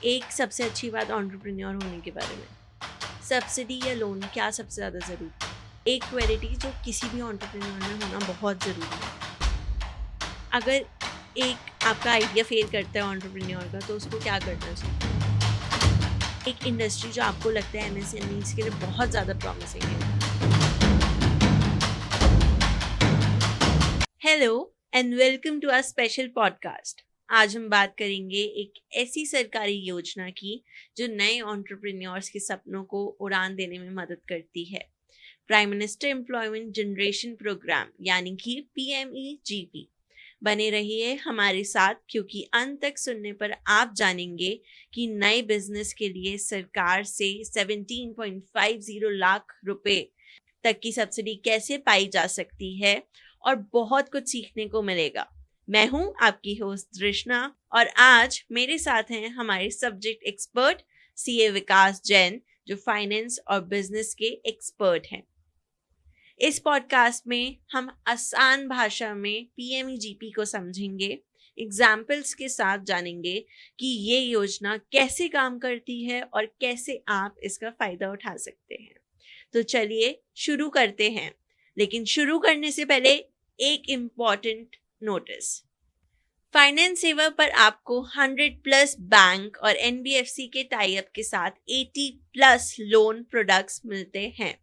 एक सबसे अच्छी बात एंटरप्रेन्योर होने के बारे में, सब्सिडी या लोन क्या सबसे ज़्यादा ज़रूरी है? एक क्वालिटी जो किसी भी एंटरप्रेन्योर में होना बहुत ज़रूरी है। अगर एक आपका आइडिया फेल करता है एंटरप्रेन्योर का, तो उसको क्या करना चाहिए? एक इंडस्ट्री जो आपको लगता है एमएसएमईज के लिए बहुत ज़्यादा प्रॉमिसिंग है। Hello and welcome to our special podcast. आज हम बात करेंगे एक ऐसी सरकारी योजना की जो नए एंटरप्रेन्योर्स के सपनों को उड़ान देने में मदद करती है। Prime minister employment generation programme यानी कि PMEGP। बने रहिए हमारे साथ, क्योंकि अंत तक सुनने पर आप जानेंगे कि नए बिजनेस के लिए सरकार से 17.50 लाख रुपए तक की सब्सिडी कैसे पाई जा सकती है, और बहुत कुछ सीखने को मिलेगा। मैं हूं आपकी होस्ट कृष्णा, और आज मेरे साथ हैं हमारे सब्जेक्ट एक्सपर्ट CA विकास जैन, जो फाइनेंस और बिजनेस के एक्सपर्ट हैं। इस पॉडकास्ट में हम आसान भाषा में PMEGP को समझेंगे, एग्जाम्पल्स के साथ जानेंगे कि ये योजना कैसे काम करती है और कैसे आप इसका फायदा उठा सकते हैं। तो चलिए शुरू करते हैं, लेकिन शुरू करने से पहले एक इम्पॉर्टेंट नोटिस। फाइनेंस सेवा पर आपको 100+ बैंक और NBFC के टाई अप के साथ 80+ लोन प्रोडक्ट्स मिलते हैं।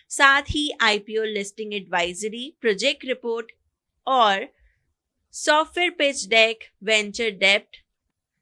साथ ही IPO listing advisory, project report और सॉफ्टवेयर पिच डेक, वेंचर डेब्ट,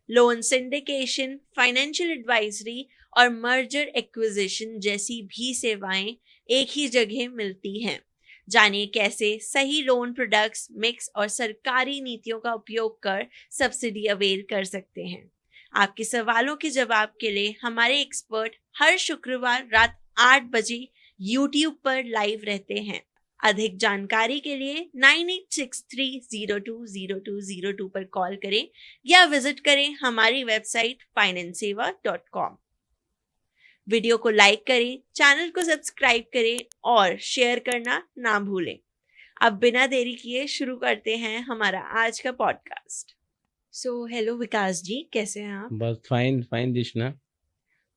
लोन सिंडिकेशन, फाइनेंशियल एडवाइजरी और मर्जर एक्विजिशन जैसी भी सेवाएं एक ही जगह मिलती हैं। जानिए कैसे सही लोन प्रोडक्ट्स मिक्स और सरकारी नीतियों का उपयोग कर सब्सिडी अवेल कर सकते हैं। आपके सवालों के जवाब के लिए हमारे एक्सपर्ट हर शुक्रवार रात 8 बजे YouTube पर लाइव रहते हैं। अधिक जानकारी के लिए 9863020202 पर कॉल करें या विजिट करें हमारी वेबसाइट financeseva.com। वीडियो को लाइक करें, चैनल को सब्सक्राइब करें और शेयर करना ना भूलें। अब बिना देरी किए शुरू करते हैं हमारा आज का पॉडकास्ट। हेलो विकास जी, कैसे हैं आप? बस फाइन फाइन दिशना।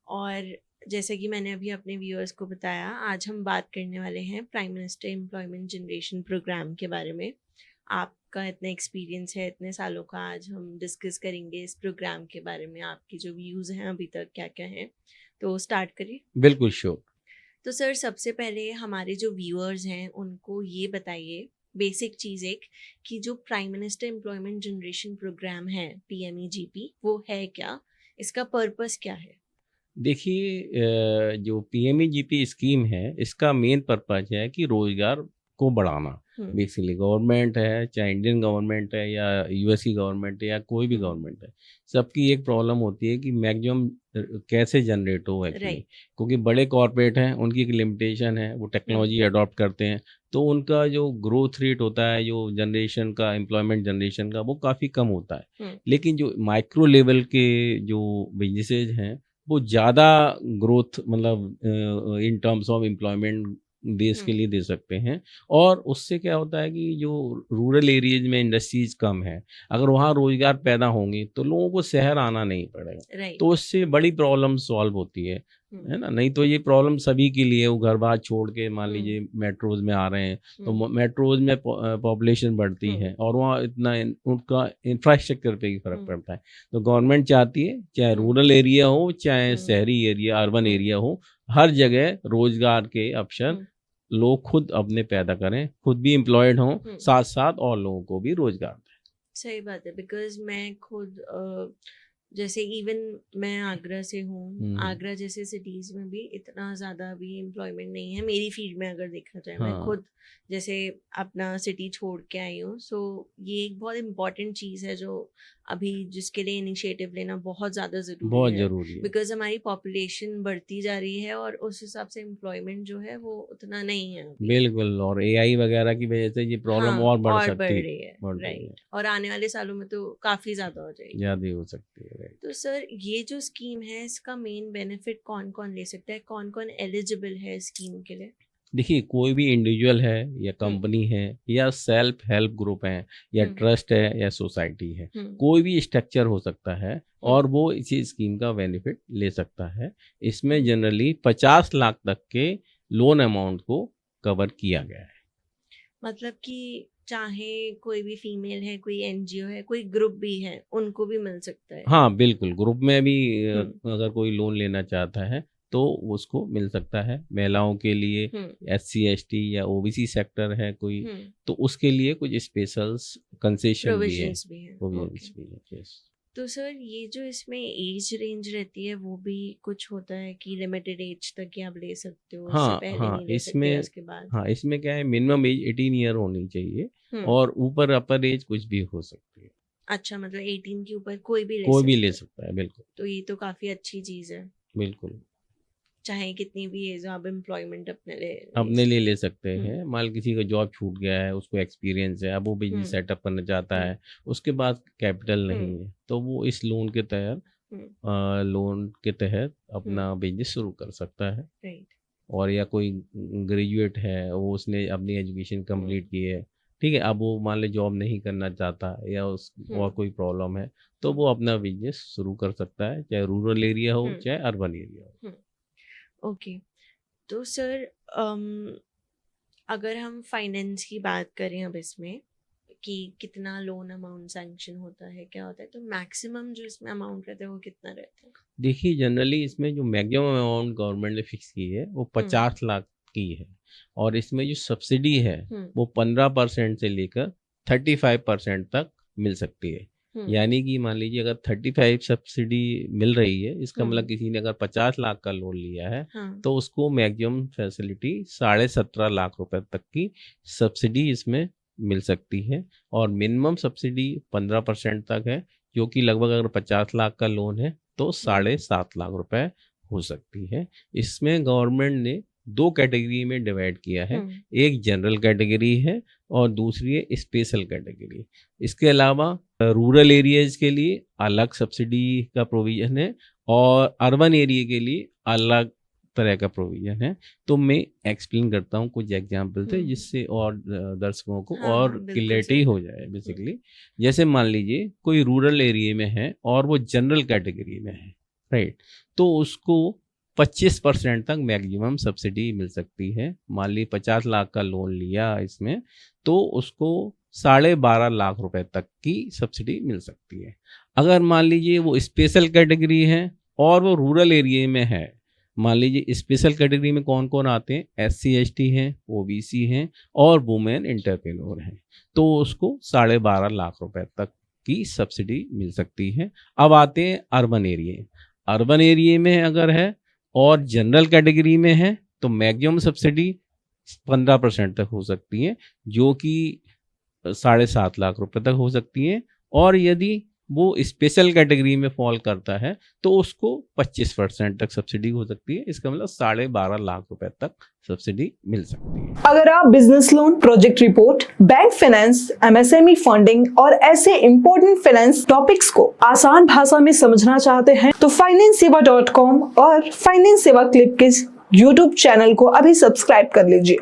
और जैसे कि मैंने अभी अपने व्यूअर्स को बताया, आज हम बात करने वाले हैं prime minister employment generation programme के बारे में। आपका इतना एक्सपीरियंस है इतने सालों का, आज हम डिस्कस करेंगे इस प्रोग्राम के बारे में। आपके जो व्यूज़ हैं अभी तक क्या क्या हैं, तो स्टार्ट करिए। बिल्कुल श्योर। तो सर, सबसे पहले हमारे जो व्यूअर्स हैं उनको ये बताइए बेसिक चीज़ एक, कि जो prime minister employment generation programme है PMEGP, वो है क्या, इसका पर्पस क्या है? देखिए, जो PMEGP स्कीम है, इसका मेन पर्पज है कि रोजगार को बढ़ाना। बेसिकली गवर्नमेंट है, चाहे इंडियन गवर्नमेंट है या US की गवर्नमेंट है या कोई भी गवर्नमेंट है, सबकी एक प्रॉब्लम होती है कि मैक्सिमम कैसे जनरेट हो एक्चुअली। राइट। क्योंकि बड़े कॉरपोरेट हैं, उनकी एक लिमिटेशन है, वो टेक्नोलॉजी अडॉप्ट करते हैं, तो उनका जो ग्रोथ रेट होता है, जो जनरेशन का, एम्प्लॉयमेंट जनरेशन का, वो काफ़ी कम होता है। लेकिन जो माइक्रो लेवल के जो बिजनेसेज हैं, वो ज़्यादा ग्रोथ मतलब इन टर्म्स ऑफ एम्प्लॉयमेंट देश के लिए दे सकते हैं। और उससे क्या होता है कि जो रूरल एरियाज में इंडस्ट्रीज कम है, अगर वहाँ रोजगार पैदा होंगे तो लोगों को शहर आना नहीं पड़ेगा, राइट। तो उससे बड़ी प्रॉब्लम सॉल्व होती है ना। नहीं तो ये प्रॉब्लम सभी के लिए, वो घर बार छोड़ के मान लीजिए मेट्रोज में आ रहे हैं, तो मेट्रोज में पॉपुलेशन बढ़ती है और वहाँ इतना उनका इंफ्रास्ट्रक्चर पे ही फर्क पड़ता है। तो गवर्नमेंट चाहती है, चाहे रूरल एरिया हो चाहे शहरी एरिया, अर्बन एरिया हो, हर जगह रोजगार के अवसर लोग खुद अपने पैदा करें, खुद भी एम्प्लॉयड हों, साथ साथ और लोगों को भी रोजगार दें। सही बात है, बिकॉज मैं खुद जैसे इवन मैं आगरा से हूँ। आगरा जैसे सिटीज़ में भी इतना ज़्यादा अभी एम्प्लॉयमेंट नहीं है मेरी फील्ड में, अगर देखा जाए। मैं खुद जैसे अपना सिटी छोड़ के आई हूँ, सो ये एक बहुत इम्पॉर्टेंट चीज़ है जो अभी जिसके लिए इनिशिएटिव लेना बहुत ज़्यादा बहुत ज़रूरी है। जरूरी है। बिकॉज हमारी पॉपुलेशन बढ़ती जा रही है और उस हिसाब से एम्प्लॉयमेंट जो है वो उतना नहीं है अभी। बिल्कुल, और AI वगैरह की वजह से ये प्रॉब्लम हाँ, और बढ़ और बढ़ सकती रही है। बढ़ रही है, राइट। और आने वाले सालों में तो काफ़ी ज़्यादा हो जाएगी। ज़्यादा ही हो सकती है। राइट। तो सर, ये जो स्कीम है इसका मेन बेनिफिट कौन कौन ले सकता है, कौन कौन एलिजिबल है स्कीम के लिए? देखिए, कोई भी इंडिविजुअल है या कंपनी है या सेल्फ हेल्प ग्रुप है या ट्रस्ट है या सोसाइटी है, कोई भी स्ट्रक्चर हो सकता है और वो इसी स्कीम का बेनिफिट ले सकता है। इसमें जनरली 50 लाख तक के लोन अमाउंट को कवर किया गया है। मतलब कि चाहे कोई भी फीमेल है, कोई एनजीओ है, कोई ग्रुप भी है, उनको भी मिल सकता है। हाँ बिल्कुल, ग्रुप में भी अगर कोई लोन लेना चाहता है तो उसको मिल सकता है। महिलाओं के लिए SC ST या OBC सेक्टर है कोई, तो उसके लिए कुछ स्पेशल कंसेशन भी है, प्रोविजंस भी है। yes। तो सर ये जो इसमें एज रेंज रहती है वो भी कुछ होता है कि लिमिटेड एज तक ही आप ले सकते हो, हाँ उससे पहले हाँ नहीं ले सकते इसमें उसके बाद? हाँ इसमें क्या है, मिनिमम एज 18 ईयर होनी चाहिए और ऊपर अपर एज कुछ भी हो सकती है। अच्छा, मतलब 18 के ऊपर कोई भी ले सकता है। बिल्कुल, तो ये तो काफी अच्छी चीज है। बिल्कुल, चाहे कितनी भी एज हो, आप एम्प्लॉयमेंट अपने लिए ले सकते हैं। मान किसी का जॉब छूट गया है, उसको एक्सपीरियंस है, अब वो बिजनेस सेटअप करना चाहता है, उसके पास कैपिटल नहीं है, तो वो इस लोन के तहत अपना बिजनेस शुरू कर सकता है। राइट। और या कोई ग्रेजुएट है, वो उसने अपनी एजुकेशन कंप्लीट की है, ठीक है, अब वो मान ले जॉब नहीं करना चाहता या और कोई प्रॉब्लम है, तो वो अपना बिजनेस शुरू कर सकता है, चाहे रूरल एरिया हो चाहे अर्बन एरिया हो। ओके। तो सर अगर हम फाइनेंस की बात करें अब इसमें कि कितना लोन अमाउंट सैंक्शन होता है, क्या होता है, तो मैक्सिमम जो इसमें अमाउंट रहता है वो कितना रहता है? देखिए, जनरली इसमें जो मैक्सिमम अमाउंट गवर्नमेंट ने फिक्स की है वो 50 लाख की है और इसमें जो सब्सिडी है वो 15% से लेकर 35% तक मिल सकती है। यानी कि मान लीजिए अगर 35 सब्सिडी मिल रही है, इसका मतलब किसी ने अगर 50 लाख का लोन लिया है तो उसको मैक्सिमम फैसिलिटी 17.5 लाख रुपए तक की सब्सिडी इसमें मिल सकती है और मिनिमम सब्सिडी 15% तक है, जो कि लगभग अगर 50 लाख का लोन है तो 7.5 लाख रुपए हो सकती है। इसमें गवर्नमेंट ने 2 कैटेगरी में डिवाइड किया है, एक जनरल कैटेगरी है और दूसरी है स्पेशल कैटेगरी। इसके अलावा रूरल एरियाज के लिए अलग सब्सिडी का प्रोविजन है और अर्बन एरिया के लिए अलग तरह का प्रोविजन है। तो मैं एक्सप्लेन करता हूँ कुछ एग्जाम्पल से, जिससे और दर्शकों को और क्लैरिटी हो जाए। बेसिकली जैसे मान लीजिए कोई रूरल एरिया में है और वो जनरल कैटेगरी में है, राइट, तो उसको 25% तक मैक्सिमम सब्सिडी मिल सकती है। मान ली 50 लाख का लोन लिया इसमें, तो उसको 12.5 लाख रुपए तक की सब्सिडी मिल सकती है। अगर मान लीजिए वो स्पेशल कैटेगरी है और वो रूरल एरिया में है, मान लीजिए स्पेशल कैटेगरी में कौन कौन आते हैं, SC ST हैं, OBC हैं और वुमेन एंटरप्रेन्योर हैं, तो उसको 12.5 लाख रुपए तक की सब्सिडी मिल सकती है। अब आते हैं अर्बन एरिया। अर्बन एरिया में अगर है और जनरल कैटेगरी में है तो मैक्सिमम सब्सिडी 15% तक हो सकती है, जो कि 7.5 लाख रुपए तक हो सकती है। और यदि वो स्पेशल कैटेगरी में फॉल करता है तो उसको 25% तक सब्सिडी हो सकती है। इसका मतलब 12.5 लाख रुपए तक सब्सिडी मिल सकती है। अगर आप business loan, project report, bank finance, MSME funding और ऐसे इंपॉर्टेंट फाइनेंस टॉपिक्स को आसान भाषा में समझना चाहते हैं तो FinanceSeva.com और फाइनेंस सेवा क्लिप के YouTube चैनल को अभी सब्सक्राइब कर लीजिए।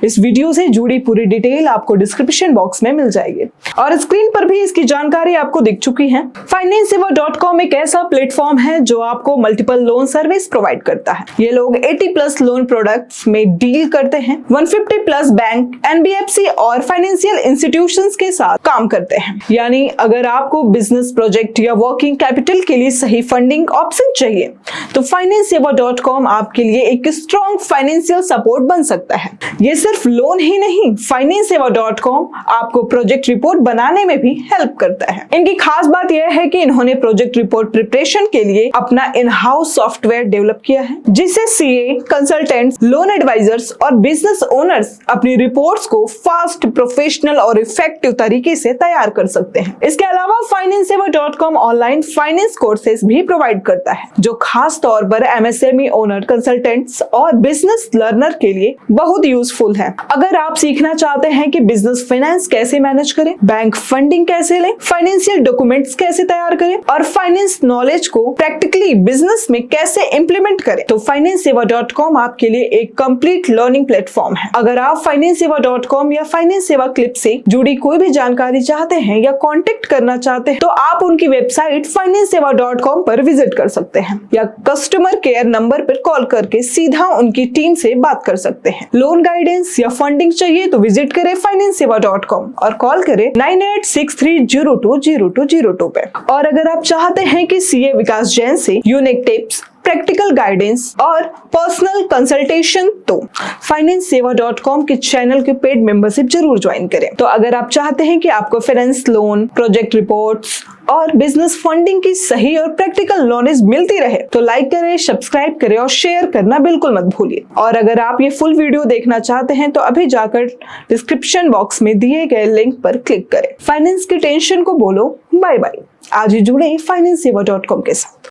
इस वीडियो से जुड़ी पूरी डिटेल आपको डिस्क्रिप्शन बॉक्स में मिल जाएगी और स्क्रीन पर भी इसकी जानकारी आपको दिख चुकी है। FinanceSeva.com एक ऐसा प्लेटफॉर्म है जो आपको मल्टीपल लोन सर्विस प्रोवाइड करता है। ये लोग 80+ लोन प्रोडक्ट्स में डील करते हैं, 150+ बैंक, NBFC और फाइनेंशियल इंस्टीट्यूशंस के साथ काम करते हैं। यानी अगर आपको बिजनेस प्रोजेक्ट या वर्किंग कैपिटल के लिए सही फंडिंग ऑप्शन चाहिए तो FinanceSeva.com आपके लिए एक स्ट्रॉन्ग फाइनेंशियल सपोर्ट बन सकता है। ये सिर्फ लोन ही नहीं, FinanceSeva.com आपको प्रोजेक्ट रिपोर्ट बनाने में भी हेल्प करता है। इनकी खास बात यह है कि इन्होंने प्रोजेक्ट रिपोर्ट प्रिपरेशन के लिए अपना इन हाउस सॉफ्टवेयर डेवलप किया है, जिससे CA, कंसल्टेंट्स, लोन एडवाइजर्स और बिजनेस ओनर्स अपनी रिपोर्ट्स को फास्ट, प्रोफेशनल और इफेक्टिव तरीके से तैयार कर सकते हैं। इसके अलावा FinanceSeva.com ऑनलाइन फाइनेंस कोर्सेज भी प्रोवाइड करता है, जो खास तौर पर MSME ओनर, कंसल्टेंट्स फाइनेंस और बिजनेस लर्नर के लिए बहुत यूजफुल है। अगर आप सीखना चाहते हैं कि बिजनेस फाइनेंस कैसे मैनेज करें, बैंक फंडिंग कैसे लें, फाइनेंशियल डॉक्यूमेंट्स कैसे तैयार करें और फाइनेंस नॉलेज को प्रैक्टिकली बिजनेस में कैसे इंप्लीमेंट करें, तो FinanceSeva.com आपके लिए एक कंप्लीट लर्निंग प्लेटफॉर्म है। अगर आप FinanceSeva.com या फाइनेंस सेवा क्लिप से जुड़ी कोई भी जानकारी चाहते हैं या कांटेक्ट करना चाहते हैं तो आप उनकी वेबसाइट FinanceSeva.com पर विजिट कर सकते हैं या कस्टमर केयर नंबर पर कॉल करके सीधा उनकी टीम से बात कर सकते हैं। लोन गाइडेंस या फंडिंग चाहिए तो विजिट करें FinanceSeva.com और कॉल करें 9863020202 पे। और अगर आप चाहते हैं कि सीए विकास जैन से यूनिक टिप्स, प्रैक्टिकल गाइडेंस और पर्सनल कंसल्टेशन तो FinanceSeva.com के चैनल के पेड मेंबरशिप जरूर ज्वाइन करें। तो अगर आप चाहते हैं कि आपको फाइनेंस, लोन, प्रोजेक्ट रिपोर्ट्स और बिजनेस फंडिंग की सही और प्रैक्टिकल नॉलेज मिलती रहे तो लाइक करें, सब्सक्राइब करें और शेयर करना बिल्कुल मत भूलिए। और अगर आप ये फुल वीडियो देखना चाहते हैं तो अभी जाकर डिस्क्रिप्शन बॉक्स में दिए गए लिंक पर क्लिक करें। फाइनेंस की टेंशन को बोलो बाय बाय। आज ही जुड़े FinanceSeva.com के साथ।